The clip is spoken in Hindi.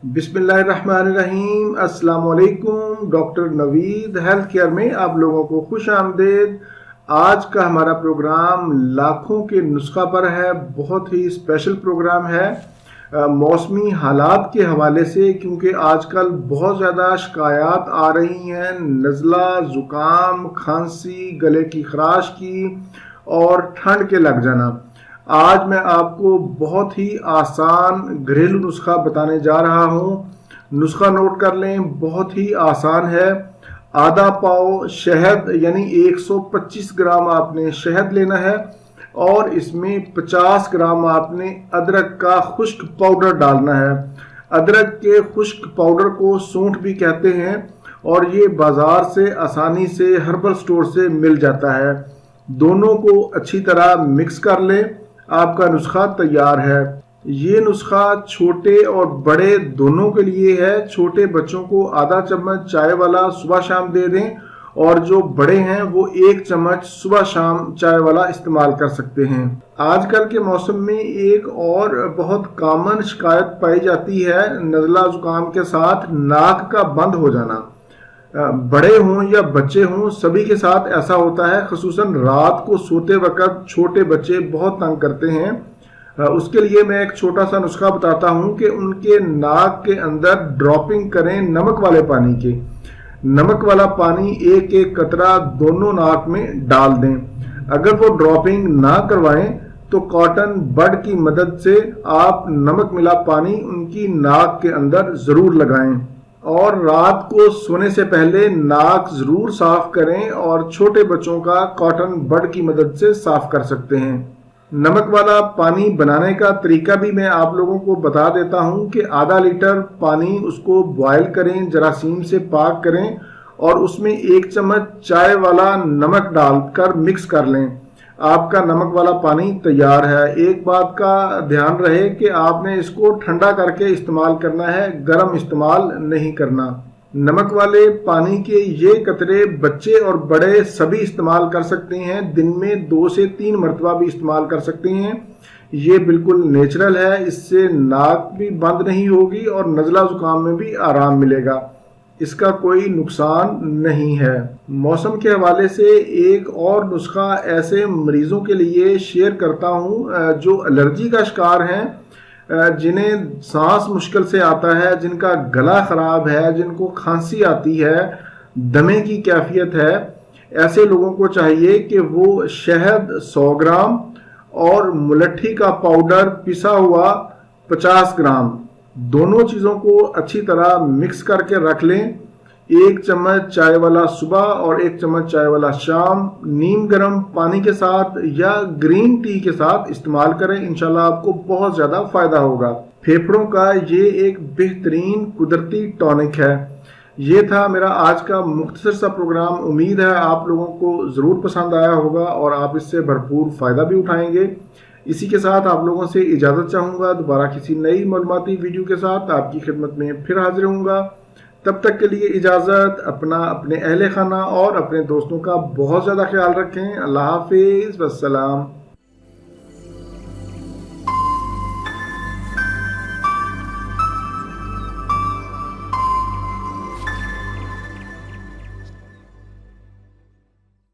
बिस्मिल्लाहिर्रहमानिर्रहीम। अस्सलाम वालेकुम। डॉक्टर नवीद हेल्थ केयर में आप लोगों को खुश आमदेद। आज का हमारा प्रोग्राम लाखों के नुस्खा पर है। बहुत ही स्पेशल प्रोग्राम है मौसमी हालात के हवाले से, क्योंकि आजकल बहुत ज़्यादा शिकायत आ रही हैं नज़ला ज़ुकाम, खांसी, गले की खराश की और ठंड के लग जाना। आज मैं आपको बहुत ही आसान घरेलू नुस्खा बताने जा रहा हूँ। नुस्खा नोट कर लें, बहुत ही आसान है। आधा पाव शहद यानी 125 ग्राम आपने शहद लेना है और इसमें 50 ग्राम आपने अदरक का खुश्क पाउडर डालना है। अदरक के खुश्क पाउडर को सूंठ भी कहते हैं और ये बाज़ार से आसानी से हर्बल स्टोर से मिल जाता है। दोनों को अच्छी तरह मिक्स कर लें, आपका नुस्खा तैयार है। ये नुस्खा छोटे और बड़े दोनों के लिए है। छोटे बच्चों को आधा चम्मच चाय वाला सुबह शाम दे दें और जो बड़े हैं वो 1 चम्मच सुबह शाम चाय वाला इस्तेमाल कर सकते हैं। आजकल के मौसम में एक और बहुत कॉमन शिकायत पाई जाती है नज़ला ज़ुकाम के साथ नाक का बंद हो जाना। बड़े हों या बच्चे हों, सभी के साथ ऐसा होता है। ख़ुसूसन रात को सोते वक्त छोटे बच्चे बहुत तंग करते हैं। उसके लिए मैं एक छोटा सा नुस्खा बताता हूं कि उनके नाक के अंदर ड्रॉपिंग करें नमक वाले पानी के। नमक वाला पानी एक एक कतरा दोनों नाक में डाल दें। अगर वो ड्रॉपिंग ना करवाएं तो कॉटन बड की मदद से आप नमक मिला पानी उनकी नाक के अंदर ज़रूर लगाएं। और रात को सोने से पहले नाक ज़रूर साफ़ करें और छोटे बच्चों का कॉटन बड की मदद से साफ़ कर सकते हैं। नमक वाला पानी बनाने का तरीका भी मैं आप लोगों को बता देता हूं कि आधा लीटर पानी उसको बॉयल करें, जरासीम से पाक करें और उसमें 1 चम्मच चाय वाला नमक डालकर मिक्स कर लें। आपका नमक वाला पानी तैयार है। एक बात का ध्यान रहे कि आपने इसको ठंडा करके इस्तेमाल करना है, गर्म इस्तेमाल नहीं करना। नमक वाले पानी के ये कतरे बच्चे और बड़े सभी इस्तेमाल कर सकते हैं। दिन में 2 से 3 मरतबा भी इस्तेमाल कर सकते हैं। ये बिल्कुल नेचुरल है, इससे नाक भी बंद नहीं होगी और नज़ला ज़ुकाम में भी आराम मिलेगा। इसका कोई नुकसान नहीं है। मौसम के हवाले से एक और नुस्खा ऐसे मरीजों के लिए शेयर करता हूँ जो एलर्जी का शिकार हैं, जिन्हें सांस मुश्किल से आता है, जिनका गला ख़राब है, जिनको खांसी आती है, दमे की कैफियत है। ऐसे लोगों को चाहिए कि वो शहद 100 ग्राम और मुलट्ठी का पाउडर पिसा हुआ 50 ग्राम, दोनों चीज़ों को अच्छी तरह मिक्स करके रख लें। 1 चम्मच चाय वाला सुबह और 1 चम्मच चाय वाला शाम नीम गर्म पानी के साथ या ग्रीन टी के साथ इस्तेमाल करें। इंशाल्लाह आपको बहुत ज़्यादा फ़ायदा होगा। फेफड़ों का ये एक बेहतरीन कुदरती टॉनिक है। ये था मेरा आज का मुख्तसर सा प्रोग्राम। उम्मीद है आप लोगों को ज़रूर पसंद आया होगा और आप इससे भरपूर फ़ायदा भी उठाएंगे। इसी के साथ आप लोगों से इजाज़त चाहूँगा। दोबारा किसी नई मालूमाती वीडियो के साथ आपकी खिदमत में फिर हाजिर होऊंगा। तब तक के लिए इजाज़त। अपने अहले खाना और अपने दोस्तों का बहुत ज़्यादा ख्याल रखें। अल्लाह हाफिज़, वस्सलाम।